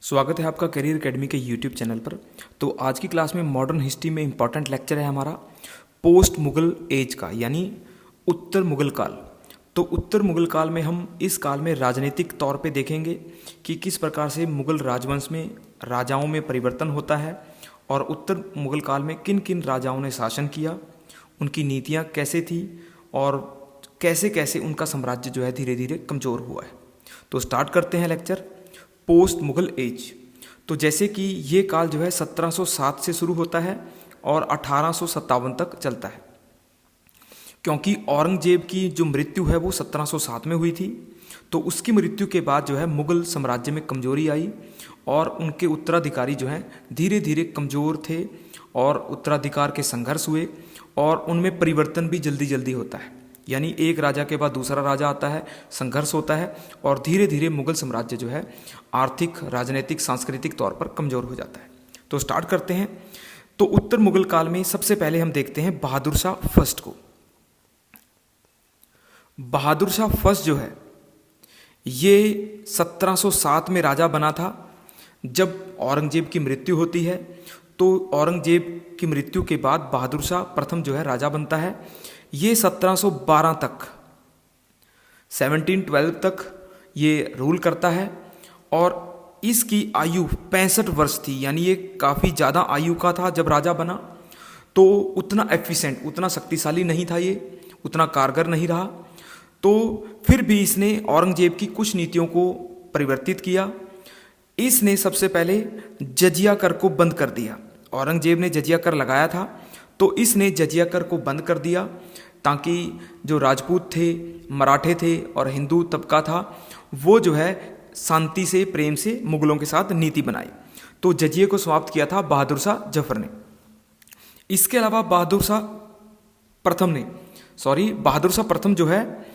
स्वागत है आपका करियर एकेडमी के यूट्यूब चैनल पर। तो आज की क्लास में मॉडर्न हिस्ट्री में इम्पॉर्टेंट लेक्चर है हमारा पोस्ट मुगल एज का, यानी उत्तर मुगल काल। तो उत्तर मुगल काल में हम इस काल में राजनीतिक तौर पे देखेंगे कि किस प्रकार से मुगल राजवंश में राजाओं में परिवर्तन होता है और उत्तर मुगल काल में किन किन राजाओं ने शासन किया, उनकी नीतियाँ कैसे थी और कैसे कैसे उनका साम्राज्य जो है धीरे धीरे कमज़ोर हुआ है। तो स्टार्ट करते हैं लेक्चर पोस्ट मुगल एज। तो जैसे कि ये काल जो है 1707 से शुरू होता है और 1857 तक चलता है, क्योंकि औरंगजेब की जो मृत्यु है वो 1707 में हुई थी। तो उसकी मृत्यु के बाद जो है मुगल साम्राज्य में कमजोरी आई और उनके उत्तराधिकारी जो हैं धीरे धीरे कमज़ोर थे और उत्तराधिकार के संघर्ष हुए और उनमें परिवर्तन भी जल्दी जल्दी होता है, यानी एक राजा के बाद दूसरा राजा आता है, संघर्ष होता है और धीरे धीरे मुगल साम्राज्य जो है आर्थिक, राजनीतिक, सांस्कृतिक तौर पर कमज़ोर हो जाता है। तो स्टार्ट करते हैं। तो उत्तर मुगल काल में सबसे पहले हम देखते हैं बहादुर शाह फर्स्ट को। बहादुर शाह फर्स्ट जो है ये 1707 में राजा बना था। जब औरंगजेब की मृत्यु होती है तो औरंगजेब की मृत्यु के बाद बहादुर शाह प्रथम जो है राजा बनता है। ये 1712 तक 1712 तक ये रूल करता है और इसकी आयु 65 वर्ष थी, यानी ये काफ़ी ज़्यादा आयु का था जब राजा बना। तो उतना एफिशिएंट, उतना शक्तिशाली नहीं था, ये उतना कारगर नहीं रहा। तो फिर भी इसने औरंगजेब की कुछ नीतियों को परिवर्तित किया। इसने सबसे पहले जजिया कर को बंद कर दिया। औरंगजेब ने जजिया कर लगाया था तो इसने जजिया कर को बंद कर दिया ताकि जो राजपूत थे, मराठे थे और हिंदू तबका था वो जो है शांति से, प्रेम से मुगलों के साथ नीति बनाई। तो जजिए को समाप्त किया था बहादुर शाह जफर ने। इसके अलावा बहादुर शाह प्रथम जो है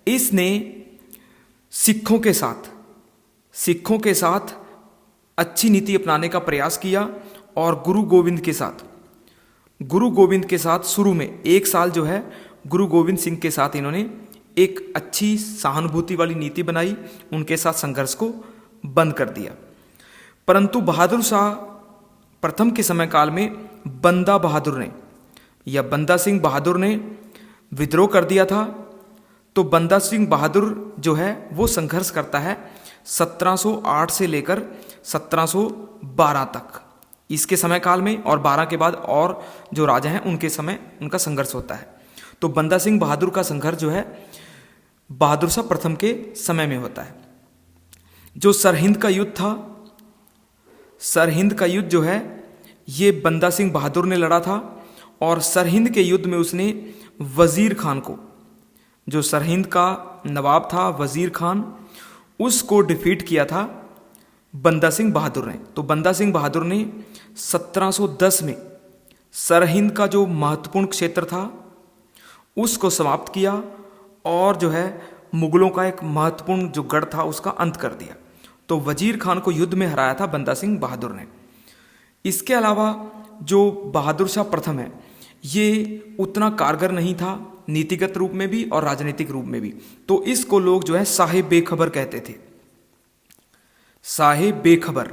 इसने सिखों के साथ अच्छी नीति अपनाने का प्रयास किया और गुरु गोविंद के साथ शुरू में एक साल जो है गुरु गोविंद सिंह के साथ इन्होंने एक अच्छी सहानुभूति वाली नीति बनाई, उनके साथ संघर्ष को बंद कर दिया। परंतु बहादुर शाह प्रथम के समय काल में बंदा सिंह बहादुर ने विद्रोह कर दिया था। तो बंदा सिंह बहादुर जो है वो संघर्ष करता है 1708 से लेकर 1712 तक, इसके समय काल में, और 12 के बाद और जो राजा हैं उनके समय उनका संघर्ष होता है। तो बंदा सिंह बहादुर का संघर्ष जो है बहादुर शाह प्रथम के समय में होता है। जो सरहिंद का युद्ध जो है ये बंदा सिंह बहादुर ने लड़ा था और सरहिंद के युद्ध में उसने वजीर खान को, जो सरहिंद का नवाब था वजीर खान, उसको डिफीट किया था बंदा सिंह बहादुर ने। तो बंदा सिंह बहादुर ने 1710 में सरहिंद का जो महत्वपूर्ण क्षेत्र था उसको समाप्त किया और जो है मुगलों का एक महत्वपूर्ण जो गढ़ था उसका अंत कर दिया। तो वजीर खान को युद्ध में हराया था बंदा सिंह बहादुर ने। इसके अलावा जो बहादुर शाह प्रथम है ये उतना कारगर नहीं था, नीतिगत रूप में भी और राजनीतिक रूप में भी। तो इसको लोग जो है साहिब बेखबर कहते थे, साहिब बेखबर।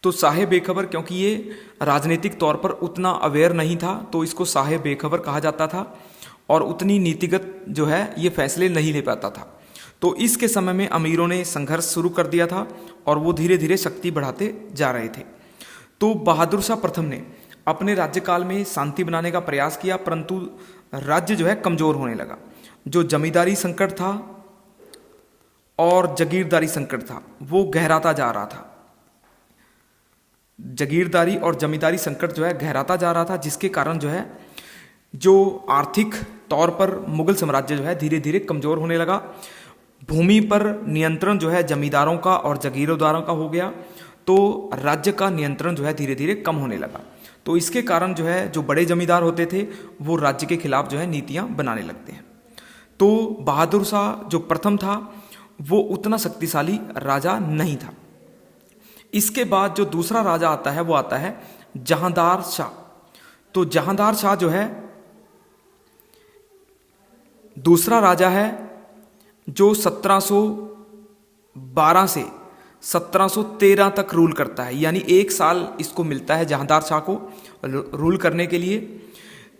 तो साहिब बेखबर क्योंकि ये राजनीतिक तौर पर उतना अवेयर नहीं था तो इसको साहिब बेखबर कहा जाता था और उतनी नीतिगत जो है ये फैसले नहीं ले पाता था। तो इसके समय में अमीरों ने संघर्ष शुरू कर दिया था और वो धीरे धीरे शक्ति बढ़ाते जा रहे थे। तो बहादुर शाह प्रथम ने अपने राज्यकाल में शांति बनाने का प्रयास किया, परंतु राज्य जो है कमजोर होने लगा। जो जमींदारी संकट था और जागीरदारी संकट था वो गहराता जा रहा था। जागीरदारी और जमींदारी संकट जो है गहराता जा रहा था, जिसके कारण जो है जो आर्थिक तौर पर मुगल साम्राज्य जो है धीरे धीरे कमजोर होने लगा। भूमि पर नियंत्रण जो है जमींदारों का और जागीरदारों का हो गया, तो राज्य का नियंत्रण जो है धीरे धीरे कम होने लगा। तो इसके कारण जो है जो बड़े जमींदार होते थे वो राज्य के खिलाफ जो है नीतियां बनाने लगते हैं। तो बहादुर शाह जो प्रथम था वो उतना शक्तिशाली राजा नहीं था। इसके बाद जो दूसरा राजा आता है वो आता है जहांदार शाह। तो जहांदार शाह जो है दूसरा राजा है जो 1712 से 1713 तक रूल करता है, यानी 1 साल इसको मिलता है जहांदार शाह को रूल करने के लिए।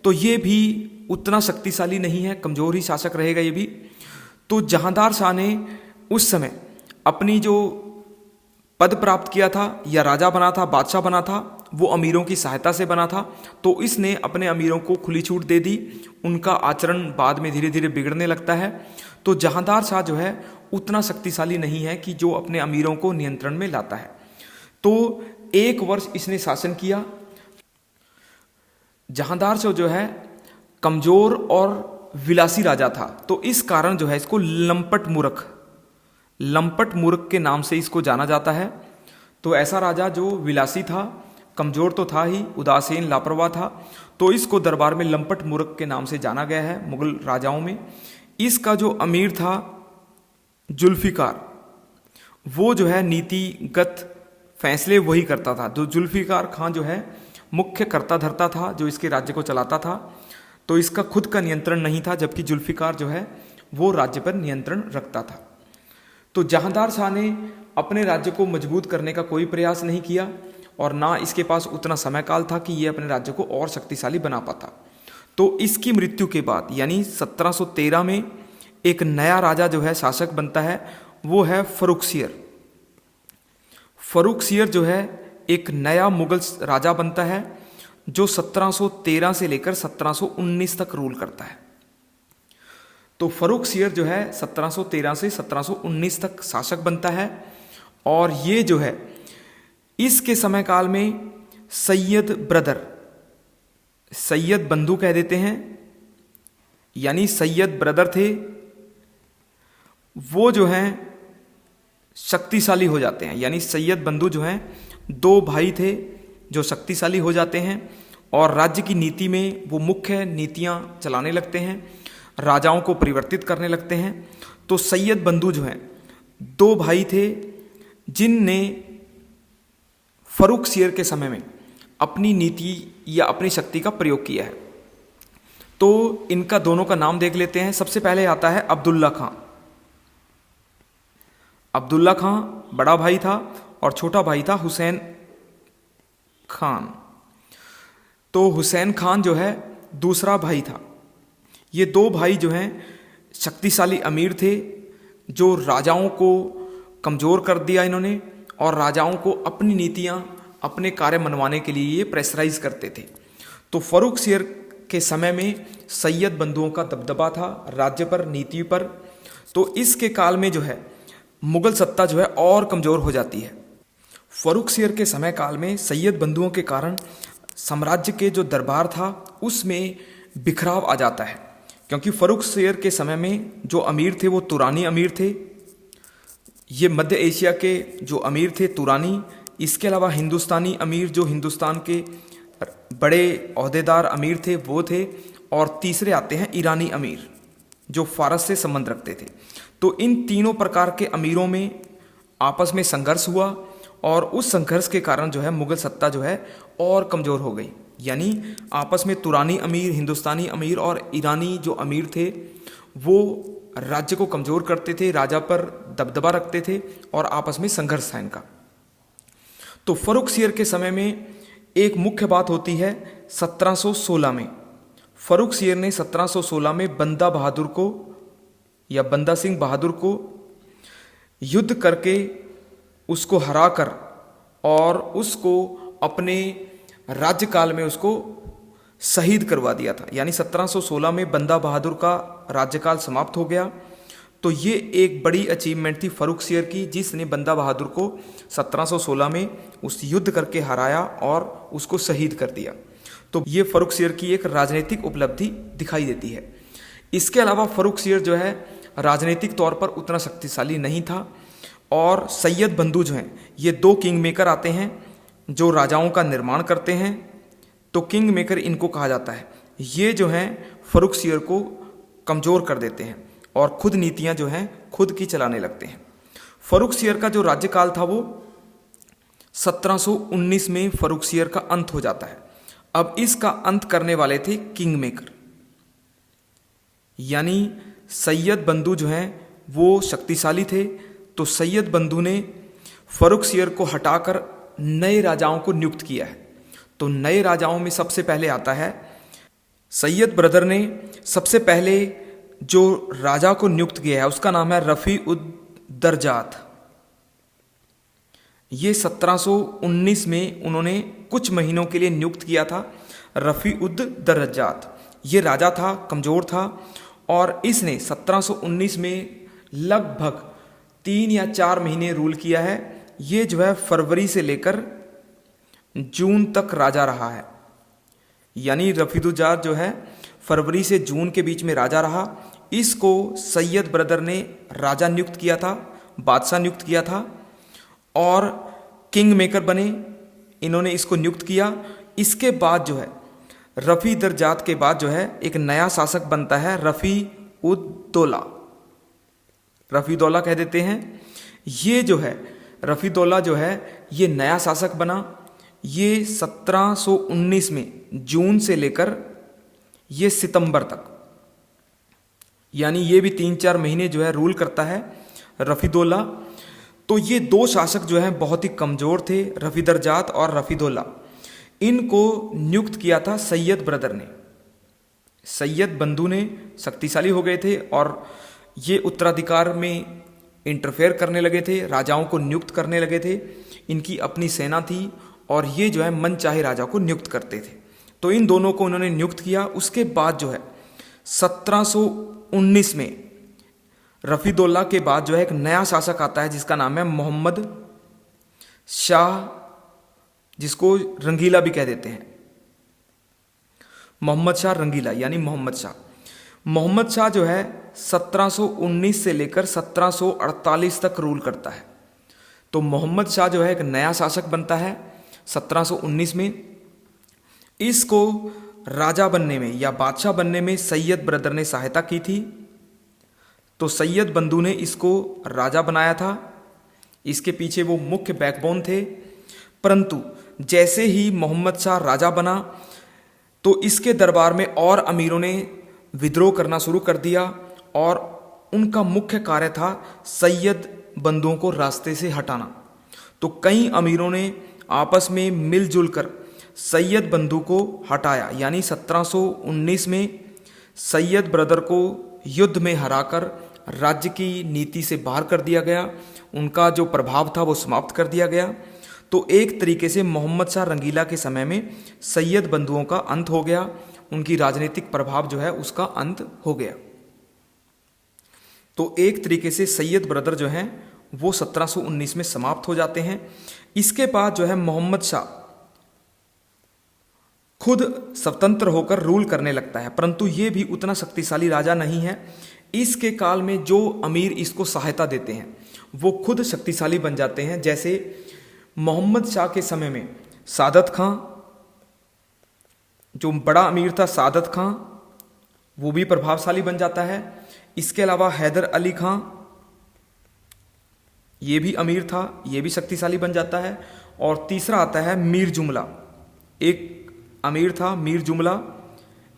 तो ये भी उतना शक्तिशाली नहीं है, कमज़ोर ही शासक रहेगा ये भी। तो जहांदार शाह ने उस समय अपनी जो पद प्राप्त किया था या राजा बना था, बादशाह बना था, वो अमीरों की सहायता से बना था। तो इसने अपने अमीरों को खुली छूट दे दी, उनका आचरण बाद में धीरे धीरे बिगड़ने लगता है। तो जहांदार शाह जो है उतना शक्तिशाली नहीं है कि जो अपने अमीरों को नियंत्रण में लाता है। तो 1 वर्ष इसने शासन किया। जहांदार शाह जो है कमजोर और विलासी राजा था, तो इस कारण जो है इसको लंपट मूर्ख के नाम से इसको जाना जाता है। तो ऐसा राजा जो विलासी था, कमजोर तो था ही, उदासीन लापरवाह था, तो इसको दरबार में लंपट मूर्ख के नाम से जाना गया है मुगल राजाओं में। इसका जो अमीर था जुल्फिकार, वो जो है नीतिगत फैसले वही करता था। जो जुल्फिकार खान जो है मुख्य कर्ता धर्ता था, जो इसके राज्य को चलाता था। तो इसका खुद का नियंत्रण नहीं था, जबकि जुल्फिकार जो है वो राज्य पर नियंत्रण रखता था। तो जहांदार शाह ने अपने राज्य को मजबूत करने का कोई प्रयास नहीं किया और ना इसके पास उतना समय काल था कि ये अपने राज्य को और शक्तिशाली बना पाता। तो इसकी मृत्यु के बाद यानी 1713 में एक नया राजा जो है शासक बनता है, वो है फर्रुखसियर। फर्रुखसियर जो है एक नया मुगल राजा बनता है जो 1713 से लेकर 1719 तक रूल करता है। तो फर्रुखसियर जो है 1713 से 1719 तक शासक बनता है। और ये जो है इसके समय काल में सैयद बंधु कह देते हैं, यानी सैयद ब्रदर थे, वो जो हैं शक्तिशाली हो जाते हैं। यानी सैयद बंधु जो हैं 2 भाई थे जो शक्तिशाली हो जाते हैं और राज्य की नीति में वो मुख्य नीतियां चलाने लगते हैं, राजाओं को परिवर्तित करने लगते हैं। तो सैयद बंधु जो हैं 2 भाई थे जिनने फर्रुखसियर के समय में अपनी नीति या अपनी शक्ति का प्रयोग किया है। तो इनका दोनों का नाम देख लेते हैं। सबसे पहले आता है अब्दुल्ला खां। अब्दुल्ला खां बड़ा भाई था और छोटा भाई था हुसैन खान। तो हुसैन खान जो है दूसरा भाई था। ये 2 भाई जो हैं शक्तिशाली अमीर थे, जो राजाओं को कमज़ोर कर दिया इन्होंने और राजाओं को अपनी नीतियां, अपने कार्य मनवाने के लिए ये प्रेशराइज करते थे। तो फर्रुखसियर के समय में सैयद बंधुओं का दबदबा था राज्य पर, नीति पर। तो इसके काल में जो है मुगल सत्ता जो है और कमज़ोर हो जाती है। फर्रुखसियर के समय काल में सैयद बंधुओं के कारण साम्राज्य के जो दरबार था उसमें बिखराव आ जाता है, क्योंकि फर्रुखसियर के समय में जो अमीर थे वो तुरानी अमीर थे। ये मध्य एशिया के जो अमीर थे तुरानी, इसके अलावा हिंदुस्तानी अमीर जो हिंदुस्तान के बड़े ओहदेदार अमीर थे वो थे, और तीसरे आते हैं ईरानी अमीर जो फारस से संबंध रखते थे। तो इन तीनों प्रकार के अमीरों में आपस में संघर्ष हुआ और उस संघर्ष के कारण जो है मुगल सत्ता जो है और कमज़ोर हो गई। यानी आपस में तुरानी अमीर, हिंदुस्तानी अमीर और ईरानी जो अमीर थे वो राज्य को कमज़ोर करते थे, राजा पर दबदबा रखते थे और आपस में संघर्ष था इनका। तो फर्रुखसियर के समय में एक मुख्य बात होती है 1716 में। फर्रुखसियर ने 1716 में बंदा बहादुर को या बंदा सिंह बहादुर को युद्ध करके उसको हराकर और उसको अपने राज्यकाल में उसको शहीद करवा दिया था। यानी 1716 में बंदा बहादुर का राज्यकाल समाप्त हो गया। तो ये एक बड़ी अचीवमेंट थी फर्रुखसियर की, जिसने बंदा बहादुर को 1716 में उस युद्ध करके हराया और उसको शहीद कर दिया। तो ये फर्रुखसियर की एक राजनीतिक उपलब्धि दिखाई देती है। इसके अलावा फर्रुखसियर जो है राजनीतिक तौर पर उतना शक्तिशाली नहीं था। और सैयद बंधु जो हैं ये 2 किंग मेकर आते हैं जो राजाओं का निर्माण करते हैं। तो किंग मेकर इनको कहा जाता है। ये जो हैं फर्रुखसियर को कमज़ोर कर देते हैं और खुद नीतियां जो हैं खुद की चलाने लगते हैं। फर्रुखसियर का जो राज्यकाल था वो 1719 में फर्रुखसियर का अंत हो जाता है। अब इसका अंत करने वाले थे किंग मेकर, यानी सैयद बंधु जो हैं वो शक्तिशाली थे। तो सैयद बंधु ने फर्रुखसियर को हटाकर नए राजाओं को नियुक्त किया है। तो नए राजाओं में सबसे पहले आता है सैयद ब्रदर ने सबसे पहले जो राजा को नियुक्त किया है उसका नाम है रफ़ी उद दरजात। ये 1719 में उन्होंने कुछ महीनों के लिए नियुक्त किया था रफ़ी उद दरजात। ये राजा था, कमज़ोर था, और इसने 1719 में लगभग 3 या 4 महीने रूल किया है। ये जो है फरवरी से लेकर जून तक राजा रहा है। यानी रफ़ीदुज्जात जो है फरवरी से जून के बीच में राजा रहा। इसको सैयद ब्रदर ने राजा नियुक्त किया था, बादशाह नियुक्त किया था, और किंग मेकर बने, इन्होंने इसको नियुक्त किया। इसके बाद जो है रफ़ी दरजात के बाद जो है एक नया शासक बनता है रफ़ी उद दौला, रफ़ी दौला कह देते हैं। ये जो है रफ़ी दौला जो है ये नया शासक बना। ये 1719 में जून से लेकर ये सितंबर तक, यानी ये भी 3-4 महीने जो है रूल करता है रफ़ी दौला। तो ये 2 शासक जो हैं बहुत ही कमज़ोर थे, रफ़ी दरजात और रफ़ी दौला। इनको नियुक्त किया था सैयद ब्रदर ने। सैयद बंधु ने शक्तिशाली हो गए थे और ये उत्तराधिकार में इंटरफेयर करने लगे थे, राजाओं को नियुक्त करने लगे थे। इनकी अपनी सेना थी और ये जो है मनचाहे राजा को नियुक्त करते थे। तो इन दोनों को उन्होंने नियुक्त किया। उसके बाद जो है 1719 में रफ़ी दौला के बाद जो है एक नया शासक आता है जिसका नाम है मोहम्मद शाह, जिसको रंगीला भी कह देते हैं। मोहम्मद शाह रंगीला यानी मोहम्मद शाह। मोहम्मद शाह जो है 1719 से लेकर 1748 तक रूल करता है। तो मोहम्मद शाह जो है एक नया शासक बनता है 1719 में। इसको राजा बनने में या बादशाह बनने में सैयद ब्रदर ने सहायता की थी। तो सैयद बंधु ने इसको राजा बनाया था, इसके पीछे वो मुख्य बैकबोन थे। परंतु जैसे ही मोहम्मद शाह राजा बना तो इसके दरबार में और अमीरों ने विद्रोह करना शुरू कर दिया और उनका मुख्य कार्य था सैयद बंधुओं को रास्ते से हटाना। तो कई अमीरों ने आपस में मिलजुल कर सैयद बंधु को हटाया। यानी 1719 में सैयद ब्रदर को युद्ध में हराकर राज्य की नीति से बाहर कर दिया गया, उनका जो प्रभाव था वो समाप्त कर दिया गया। तो एक तरीके से मोहम्मद शाह रंगीला के समय में सैयद बंधुओं का अंत हो गया, उनकी राजनीतिक प्रभाव जो है उसका अंत हो गया। तो एक तरीके से सैयद ब्रदर जो हैं वो 1719 में समाप्त हो जाते हैं। इसके बाद जो है मोहम्मद शाह खुद स्वतंत्र होकर रूल करने लगता है, परंतु ये भी उतना शक्तिशाली राजा नहीं है। इसके काल में जो अमीर इसको सहायता देते हैं वो खुद शक्तिशाली बन जाते हैं। जैसे मोहम्मद शाह के समय में सादत खां, जो बड़ा अमीर था सादत खां, वो भी प्रभावशाली बन जाता है। इसके अलावा हैदर अली खां, ये भी अमीर था, ये भी शक्तिशाली बन जाता है। और तीसरा आता है मीर जुमला, एक अमीर था मीर जुमला,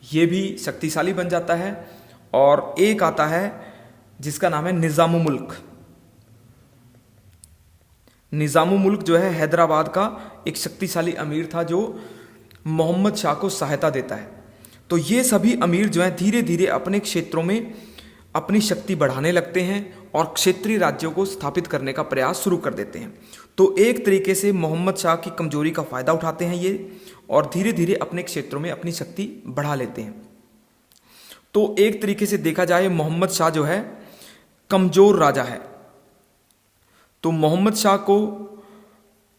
ये भी शक्तिशाली बन जाता है। और एक आता है जिसका नाम है निज़ामुल मुल्क। निज़ामुल मुल्क जो है हैदराबाद का एक शक्तिशाली अमीर था जो मोहम्मद शाह को सहायता देता है। तो ये सभी अमीर जो हैं धीरे धीरे अपने क्षेत्रों में अपनी शक्ति बढ़ाने लगते हैं और क्षेत्रीय राज्यों को स्थापित करने का प्रयास शुरू कर देते हैं। तो एक तरीके से मोहम्मद शाह की कमजोरी का फायदा उठाते हैं ये और धीरे धीरे अपने क्षेत्रों में अपनी शक्ति बढ़ा लेते हैं। तो एक तरीके से देखा जाए मोहम्मद शाह जो है कमजोर राजा है। तो मोहम्मद शाह को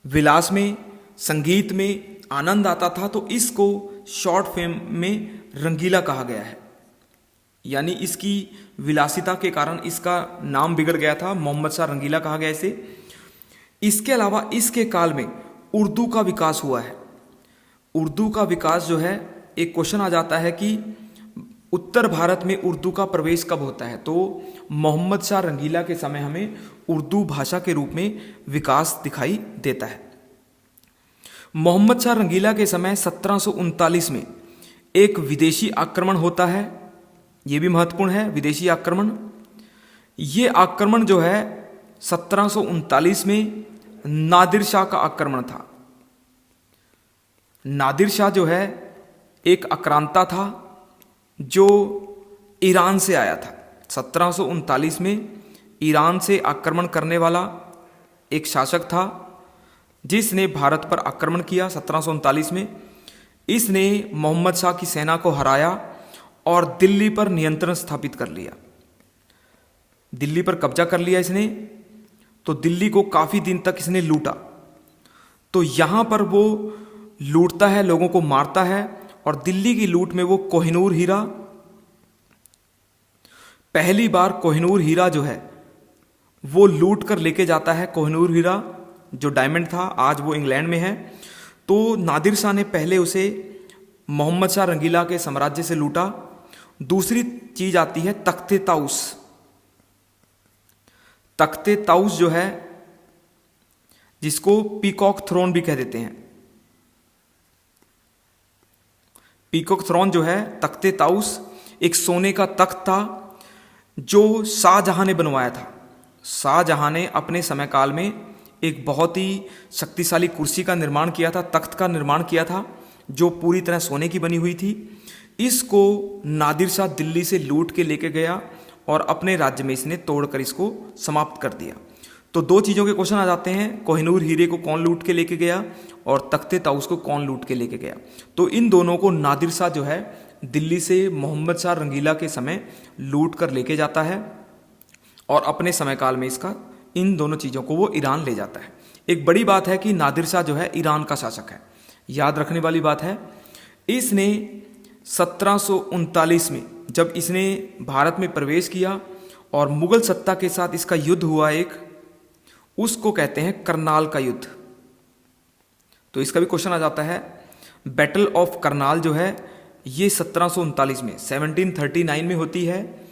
विलास में, संगीत में आनंद आता था, तो इसको शॉर्ट फिल्म में रंगीला कहा गया है। यानी इसकी विलासिता के कारण इसका नाम बिगड़ गया था, मोहम्मद शाह रंगीला कहा गया इसे। इसके अलावा इसके काल में उर्दू का विकास हुआ है। उर्दू का विकास जो है, एक क्वेश्चन आ जाता है कि उत्तर भारत में उर्दू का प्रवेश कब होता है, तो मोहम्मद शाह रंगीला के समय हमें उर्दू भाषा के रूप में विकास दिखाई देता है। मोहम्मद शाह रंगीला के समय 1739 में एक विदेशी आक्रमण होता है, ये भी महत्वपूर्ण है विदेशी आक्रमण। ये आक्रमण जो है 1739 में नादिर शाह का आक्रमण था। नादिर शाह जो है एक आक्रांता था जो ईरान से आया था। 1739 में ईरान से आक्रमण करने वाला एक शासक था जिसने भारत पर आक्रमण किया 1739 में। इसने मोहम्मद शाह की सेना को हराया और दिल्ली पर नियंत्रण स्थापित कर लिया, दिल्ली पर कब्जा कर लिया इसने। तो दिल्ली को काफ़ी दिन तक इसने लूटा। तो यहाँ पर वो लूटता है, लोगों को मारता है, और दिल्ली की लूट में वो कोहिनूर हीरा, पहली बार कोहिनूर हीरा जो है वो लूट कर लेके जाता है। कोहिनूर हीरा जो डायमंड था, आज वो इंग्लैंड में है। तो नादिर शाह ने पहले उसे मोहम्मद शाह रंगीला के साम्राज्य से लूटा। दूसरी चीज आती है तख्ते ताउस। तख्ते ताउस जो है, जिसको पीकॉक थ्रोन भी कह देते हैं, पीकॉक थ्रोन जो है, तख्ते ताउस एक सोने का तख्त था जो शाहजहां ने बनवाया था। शाहजहां ने अपने समय काल में एक बहुत ही शक्तिशाली कुर्सी का निर्माण किया था, तख्त का निर्माण किया था जो पूरी तरह सोने की बनी हुई थी। इसको नादिर शाह दिल्ली से लूट के लेके गया और अपने राज्य में इसने तोड़कर इसको समाप्त कर दिया। तो दो चीज़ों के क्वेश्चन आ जाते हैं, कोहिनूर हीरे को कौन लूट के लेके गया और तख्ते ताउस को कौन लूट के लेके गया। तो इन दोनों को नादिर शाह जो है दिल्ली से मोहम्मद शाह रंगीला के समय लूट कर लेके जाता है और अपने समय काल में इसका इन दोनों चीज़ों को वो ईरान ले जाता है। एक बड़ी बात है कि नादिर शाह जो है ईरान का शासक है, याद रखने वाली बात है। इसने 1739 में जब इसने भारत में प्रवेश किया और मुगल सत्ता के साथ इसका युद्ध हुआ एक, उसको कहते हैं करनाल का युद्ध। तो इसका भी क्वेश्चन आ जाता है। बैटल ऑफ करनाल जो है ये 1739 में 1739 में होती है,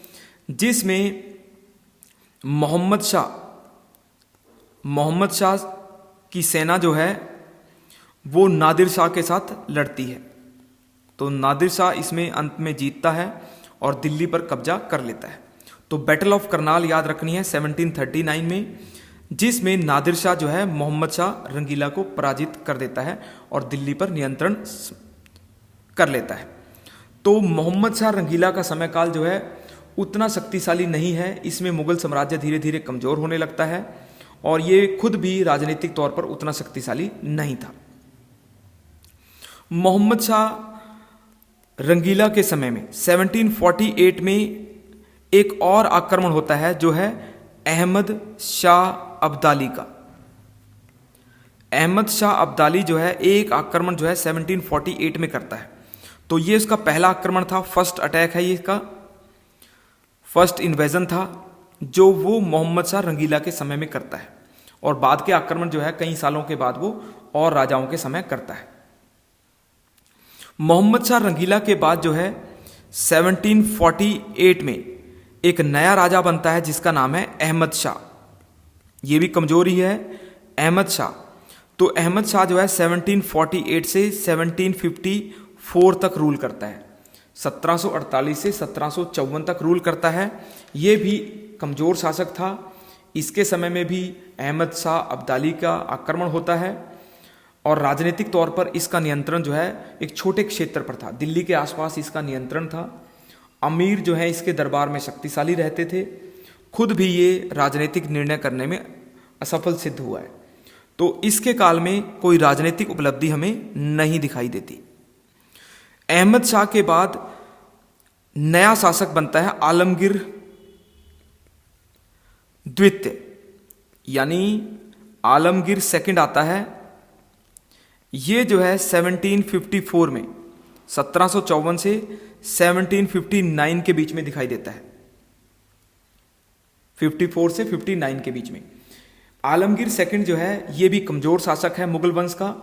जिसमें मोहम्मद शाह की सेना जो है वो नादिर शाह के साथ लड़ती है। तो नादिर शाह इसमें अंत में जीतता है और दिल्ली पर कब्जा कर लेता है। तो बैटल ऑफ करनाल याद रखनी है 1739 में, जिसमें नादिर शाह जो है मोहम्मद शाह रंगीला को पराजित कर देता है और दिल्ली पर नियंत्रण कर लेता है। तो मोहम्मद शाह रंगीला का समय काल जो है उतना शक्तिशाली नहीं है, इसमें मुगल साम्राज्य धीरे धीरे कमजोर होने लगता है और ये खुद भी राजनीतिक तौर पर उतना शक्तिशाली नहीं था। मोहम्मद शाह रंगीला के समय में 1748 में एक और आक्रमण होता है जो है अहमद शाह अब्दाली का। अहमद शाह अब्दाली जो है एक आक्रमण जो है 1748 में करता है। तो ये इसका पहला आक्रमण था, फर्स्ट अटैक है, ये इसका फर्स्ट इन्वेजन था जो वो मोहम्मद शाह रंगीला के समय में करता है। और बाद के आक्रमण जो है कई सालों के बाद वो और राजाओं के समय करता है। मोहम्मद शाह रंगीला के बाद जो है 1748 में एक नया राजा बनता है जिसका नाम है अहमद शाह। ये भी कमजोरी है, अहमद शाह। तो अहमद शाह जो है 1748 से 1754 तक रूल करता है, 1748 से 1754 तक रूल करता है। ये भी कमजोर शासक था। इसके समय में भी अहमद शाह अब्दाली का आक्रमण होता है और राजनीतिक तौर पर इसका नियंत्रण जो है एक छोटे क्षेत्र पर था, दिल्ली के आसपास इसका नियंत्रण था। अमीर जो है इसके दरबार में शक्तिशाली रहते थे, खुद भी ये राजनीतिक निर्णय करने में असफल सिद्ध हुआ है। तो इसके काल में कोई राजनीतिक उपलब्धि हमें नहीं दिखाई देती। अहमद शाह के बाद नया शासक बनता है आलमगीर द्वितीय, यानी आलमगीर सेकंड आता है। ये जो है 1754 में 1754 से 1759 के बीच में दिखाई देता है, 54 से 59 के बीच में। आलमगीर सेकंड जो है ये भी कमजोर शासक है मुगल वंश का।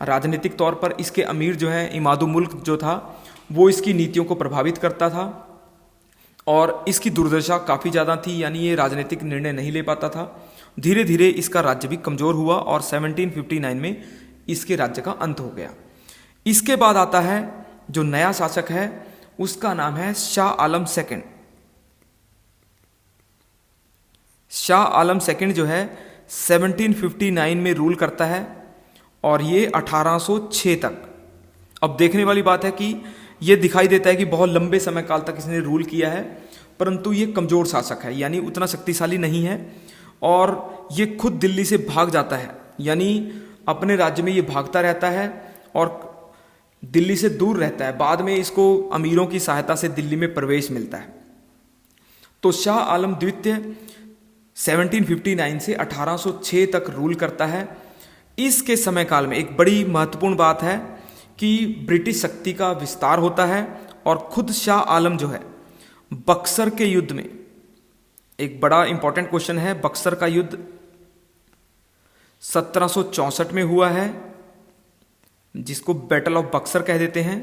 राजनीतिक तौर पर इसके अमीर जो है इमादुल मुल्क जो था वो इसकी नीतियों को प्रभावित करता था और इसकी दुर्दशा काफ़ी ज़्यादा थी, यानी ये राजनीतिक निर्णय नहीं ले पाता था। धीरे धीरे इसका राज्य भी कमज़ोर हुआ और 1759 में इसके राज्य का अंत हो गया। इसके बाद आता है जो नया शासक है उसका नाम है शाह आलम सेकंड। शाह आलम सेकंड जो है 1759 में रूल करता है और ये 1806 तक। अब देखने वाली बात है कि ये दिखाई देता है कि बहुत लंबे समय काल तक इसने रूल किया है, परंतु ये कमज़ोर शासक है, यानी उतना शक्तिशाली नहीं है और ये खुद दिल्ली से भाग जाता है, यानी अपने राज्य में ये भागता रहता है और दिल्ली से दूर रहता है। बाद में इसको अमीरों की सहायता से दिल्ली में प्रवेश मिलता है। तो शाह आलम द्वितीय 1759 से 1806 तक रूल करता है। इसके समय काल में एक बड़ी महत्वपूर्ण बात है कि ब्रिटिश शक्ति का विस्तार होता है और खुद शाह आलम जो है बक्सर के युद्ध में, एक बड़ा इंपॉर्टेंट क्वेश्चन है, बक्सर का युद्ध 1764 में हुआ है, जिसको बैटल ऑफ बक्सर कह देते हैं।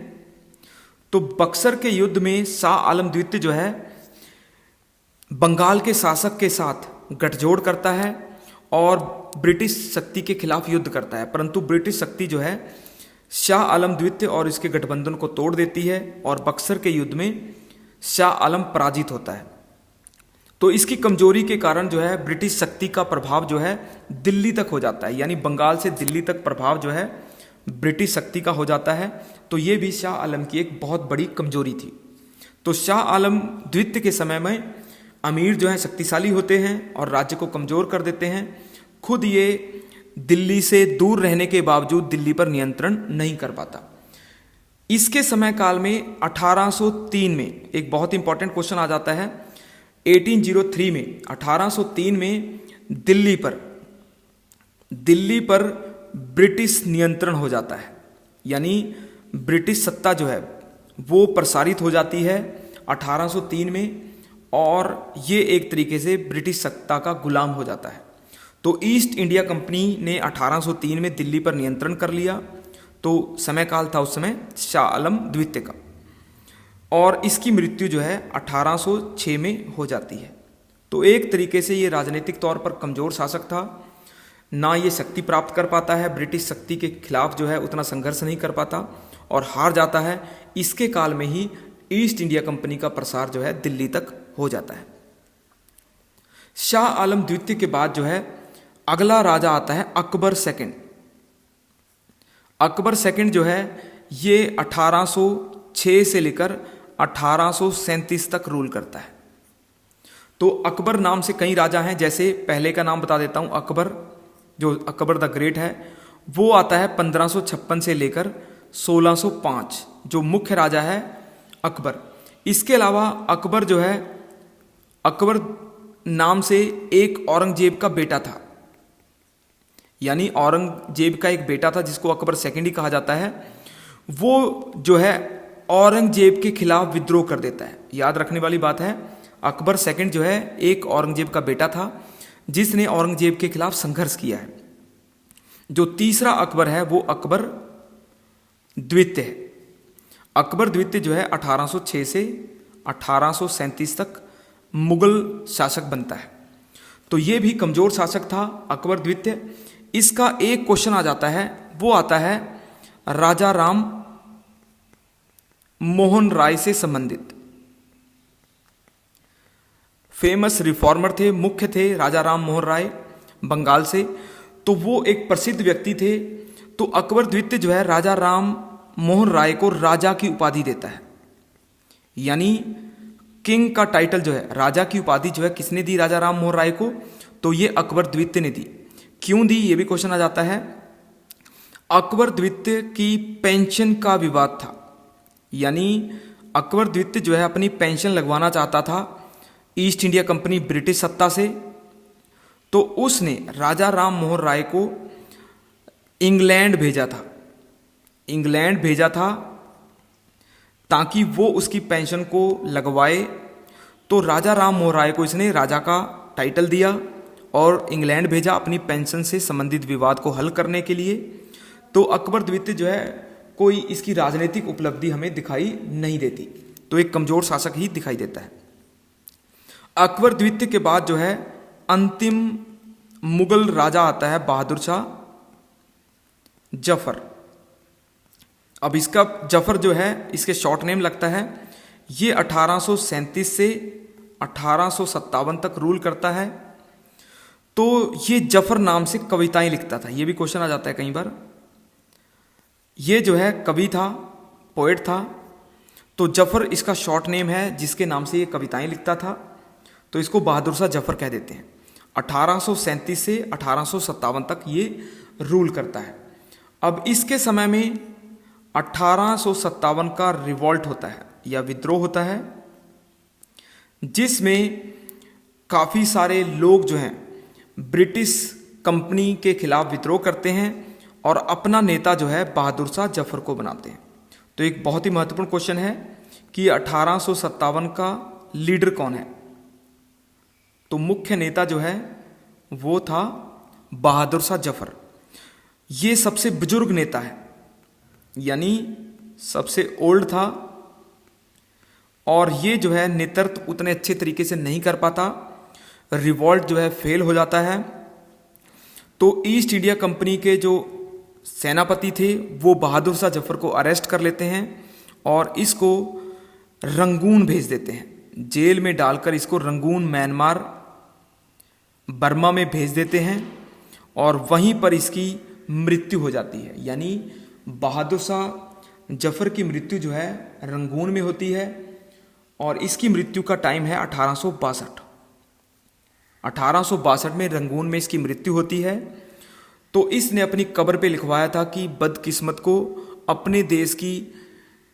तो बक्सर के युद्ध में शाह आलम द्वितीय जो है बंगाल के शासक के साथ गठजोड़ करता है और ब्रिटिश शक्ति के खिलाफ युद्ध करता है, परंतु ब्रिटिश शक्ति जो है शाह आलम द्वितीय और इसके गठबंधन को तोड़ देती है और बक्सर के युद्ध में शाह आलम पराजित होता है। तो इसकी कमजोरी के कारण जो है ब्रिटिश शक्ति का प्रभाव जो है दिल्ली तक हो जाता है, यानी बंगाल से दिल्ली तक प्रभाव जो है ब्रिटिश शक्ति का हो जाता है। तो ये भी शाह आलम की एक बहुत बड़ी कमजोरी थी। तो शाह आलम द्वितीय के समय में अमीर जो है शक्तिशाली होते हैं और राज्य को कमजोर कर देते हैं। खुद ये दिल्ली से दूर रहने के बावजूद दिल्ली पर नियंत्रण नहीं कर पाता। इसके समय काल में 1803 में एक बहुत इंपॉर्टेंट क्वेश्चन आ जाता है। 1803 में 1803 में दिल्ली पर ब्रिटिश नियंत्रण हो जाता है, यानी ब्रिटिश सत्ता जो है वो प्रसारित हो जाती है 1803 में और ये एक तरीके से ब्रिटिश सत्ता का गुलाम हो जाता है। तो ईस्ट इंडिया कंपनी ने 1803 में दिल्ली पर नियंत्रण कर लिया। तो समय काल था उस समय शाह आलम द्वितीय का और इसकी मृत्यु जो है 1806 में हो जाती है। तो एक तरीके से ये राजनीतिक तौर पर कमज़ोर शासक था, ना ये शक्ति प्राप्त कर पाता है, ब्रिटिश शक्ति के खिलाफ जो है उतना संघर्ष नहीं कर पाता और हार जाता है। इसके काल में ही ईस्ट इंडिया कंपनी का प्रसार जो है दिल्ली तक हो जाता है। शाह आलम द्वितीय के बाद जो है अगला राजा आता है अकबर सेकंड। अकबर सेकंड जो है ये 1806 से लेकर 1837 तक रूल करता है। तो अकबर नाम से कई राजा हैं, जैसे पहले का नाम बता देता हूं, अकबर जो अकबर द ग्रेट है वो आता है 1556 से लेकर 1605, जो मुख्य राजा है अकबर। इसके अलावा अकबर जो है, अकबर नाम से एक औरंगजेब का बेटा था, यानी औरंगजेब का एक बेटा था जिसको अकबर सेकंड ही कहा जाता है। वो जो है औरंगजेब के खिलाफ विद्रोह कर देता है। याद रखने वाली बात है, अकबर सेकंड जो है एक औरंगजेब का बेटा था जिसने औरंगजेब के खिलाफ संघर्ष किया है। जो तीसरा अकबर है वो अकबर द्वितीय है। अकबर द्वितीय जो है 1806 से 1837 तक मुगल शासक बनता है। तो ये भी कमजोर शासक था अकबर द्वितीय। इसका एक क्वेश्चन आ जाता है, वो आता है राजा राम मोहन राय से संबंधित। फेमस रिफॉर्मर थे, मुख्य थे राजा राम मोहन राय बंगाल से। तो वो एक प्रसिद्ध व्यक्ति थे। तो अकबर द्वितीय जो है राजा राम मोहन राय को राजा की उपाधि देता है, यानी किंग का टाइटल जो है, राजा की उपाधि जो है किसने दी राजा राम मोहन राय को, तो ये अकबर द्वितीय ने दी। क्यों दी ये भी क्वेश्चन आ जाता है। अकबर द्वितीय की पेंशन का विवाद था, यानी अकबर द्वितीय जो है अपनी पेंशन लगवाना चाहता था ईस्ट इंडिया कंपनी ब्रिटिश सत्ता से। तो उसने राजा राम मोहन राय को इंग्लैंड भेजा था ताकि वो उसकी पेंशन को लगवाए। तो राजा राम मोहन राय को इसने राजा का टाइटल दिया और इंग्लैंड भेजा अपनी पेंशन से संबंधित विवाद को हल करने के लिए। तो अकबर द्वितीय जो है कोई इसकी राजनीतिक उपलब्धि हमें दिखाई नहीं देती, तो एक कमजोर शासक ही दिखाई देता है। अकबर द्वितीय के बाद जो है अंतिम मुगल राजा आता है बहादुर शाह जफर। अब इसका जफर जो है इसके शॉर्ट नेम लगता है। ये 1837 से 1857 तक रूल करता है। तो ये जफर नाम से कविताएं लिखता था। ये भी क्वेश्चन आ जाता है कई बार। ये जो है कवि था, पोएट था। तो जफर इसका शॉर्ट नेम है जिसके नाम से ये कविताएं लिखता था। तो इसको बहादुर शाह जफर कह देते हैं। 1837 से 1857 तक ये रूल करता है। अब इसके समय में 1857 का रिवॉल्ट होता है या विद्रोह होता है, जिसमें काफ़ी सारे लोग जो हैं ब्रिटिश कंपनी के खिलाफ विद्रोह करते हैं और अपना नेता जो है बहादुर शाह जफर को बनाते हैं। तो एक बहुत ही महत्वपूर्ण क्वेश्चन है कि 1857 का लीडर कौन है। तो मुख्य नेता जो है वो था बहादुर शाह जफर। ये सबसे बुजुर्ग नेता है, यानी सबसे ओल्ड था, और ये जो है नेतृत्व उतने अच्छे तरीके से नहीं कर पाता। रिवॉल्ट जो है फेल हो जाता है। तो ईस्ट इंडिया कंपनी के जो सेनापति थे वो बहादुर शाह जफर को अरेस्ट कर लेते हैं और इसको रंगून भेज देते हैं। जेल में डालकर इसको रंगून, म्यांमार, बर्मा में भेज देते हैं और वहीं पर इसकी मृत्यु हो जाती है। यानी बहादुर शाह जफर की मृत्यु जो है रंगून में होती है और इसकी मृत्यु का टाइम है 1862। 1862 में रंगून में इसकी मृत्यु होती है। तो इसने अपनी कब्र पे लिखवाया था कि बदकिस्मत को अपने देश की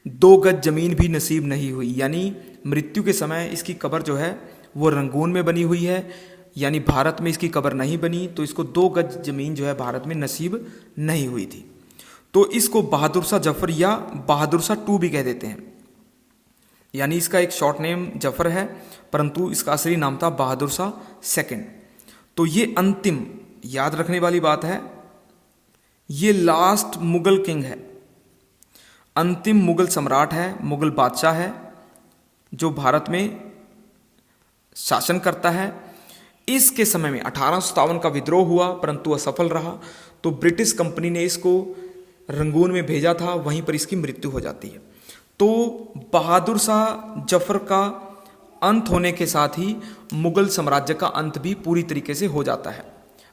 2 गज जमीन भी नसीब नहीं हुई। यानी मृत्यु के समय इसकी कब्र जो है वो रंगून में बनी हुई है, यानी भारत में इसकी कब्र नहीं बनी। तो इसको 2 गज जमीन जो है भारत में नसीब नहीं हुई थी। तो इसको बहादुर शाह जफर या बहादुर शाह 2 भी कह देते हैं। यानी इसका एक शॉर्ट नेम जफर है, परंतु इसका असली नाम था बहादुर शाह सेकंड। तो ये अंतिम याद रखने वाली बात है, ये लास्ट मुगल किंग है, अंतिम मुगल सम्राट है, मुगल बादशाह है जो भारत में शासन करता है। इसके समय में 1857 का विद्रोह हुआ परंतु असफल रहा। तो ब्रिटिश कंपनी ने इसको रंगून में भेजा था, वहीं पर इसकी मृत्यु हो जाती है। तो बहादुर शाह जफर का अंत होने के साथ ही मुगल साम्राज्य का अंत भी पूरी तरीके से हो जाता है,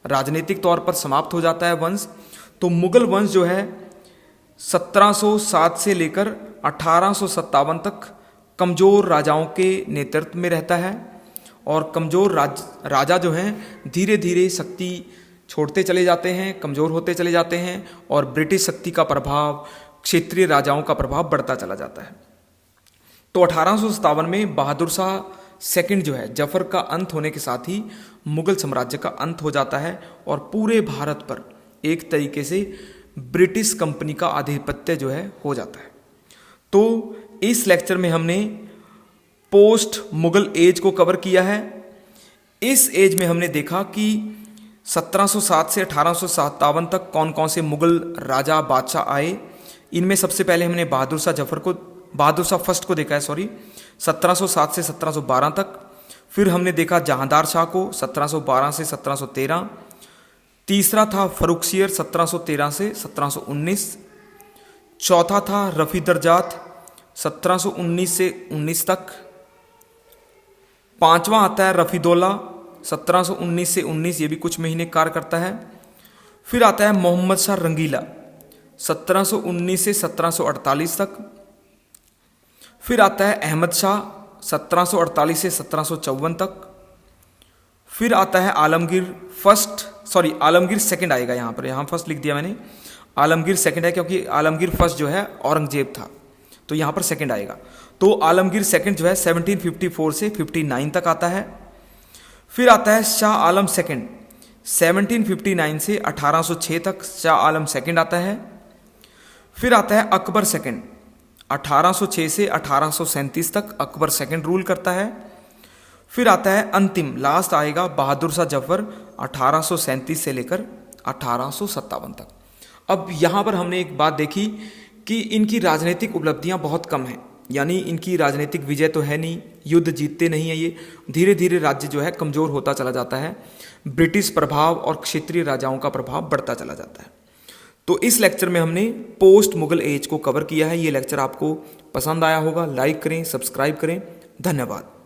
राजनीतिक तौर पर समाप्त हो जाता है वंश। तो मुगल वंश जो है 1707 से लेकर 1857 तक कमज़ोर राजाओं के नेतृत्व में रहता है और कमज़ोर राजा जो हैं धीरे धीरे शक्ति छोड़ते चले जाते हैं, कमज़ोर होते चले जाते हैं और ब्रिटिश शक्ति का प्रभाव, क्षेत्रीय राजाओं का प्रभाव बढ़ता चला जाता है। तो 1857 में बहादुर शाह सेकंड जो है जफर का अंत होने के साथ ही मुगल साम्राज्य का अंत हो जाता है और पूरे भारत पर एक तरीके से ब्रिटिश कंपनी का आधिपत्य जो है हो जाता है। तो इस लेक्चर में हमने पोस्ट मुगल एज को कवर किया है। इस एज में हमने देखा कि 1707 से 1857 तक कौन कौन से मुगल राजा बादशाह आए। इनमें सबसे पहले हमने बहादुर शाह फर्स्ट को देखा है 1707 से 1712 तक। फिर हमने देखा जहांदार शाह को 1712 से 1713। तीसरा था फरुखसियर 1713 से 1719। चौथा था रफ़ी दरजात 1719 से 19 तक। पांचवा आता है रफ़ीदौला 1719 से 19, ये भी कुछ महीने कार्य करता है। फिर आता है मोहम्मद शाह रंगीला 1719 से 1748 तक। फिर आता है अहमद शाह 1748 से 1754 तक। फिर आता है आलमगीर सेकंड आएगा यहाँ पर, यहाँ फर्स्ट लिख दिया मैंने, आलमगीर सेकंड है क्योंकि आलमगीर फर्स्ट जो है औरंगजेब था, तो यहाँ पर सेकंड आएगा। तो आलमगीर सेकंड जो है 1754 से 59 तक आता है। फिर आता है शाह आलम सेकंड 1759 से 1806 तक, शाह आलम सेकंड आता है। फिर आता है अकबर सेकंड 1806 से 1837 तक, अकबर सेकंड रूल करता है। फिर आता है अंतिम लास्ट आएगा बहादुर शाह जफर 1837 से लेकर 1857 तक। अब यहाँ पर हमने एक बात देखी कि इनकी राजनीतिक उपलब्धियाँ बहुत कम हैं, यानी इनकी राजनीतिक विजय तो है नहीं, युद्ध जीतते नहीं है ये, धीरे धीरे राज्य जो है कमज़ोर होता चला जाता है, ब्रिटिश प्रभाव और क्षेत्रीय राजाओं का प्रभाव बढ़ता चला जाता है। तो इस लेक्चर में हमने पोस्ट मुगल एज को कवर किया है। ये लेक्चर आपको पसंद आया होगा, लाइक करें, सब्सक्राइब करें। धन्यवाद।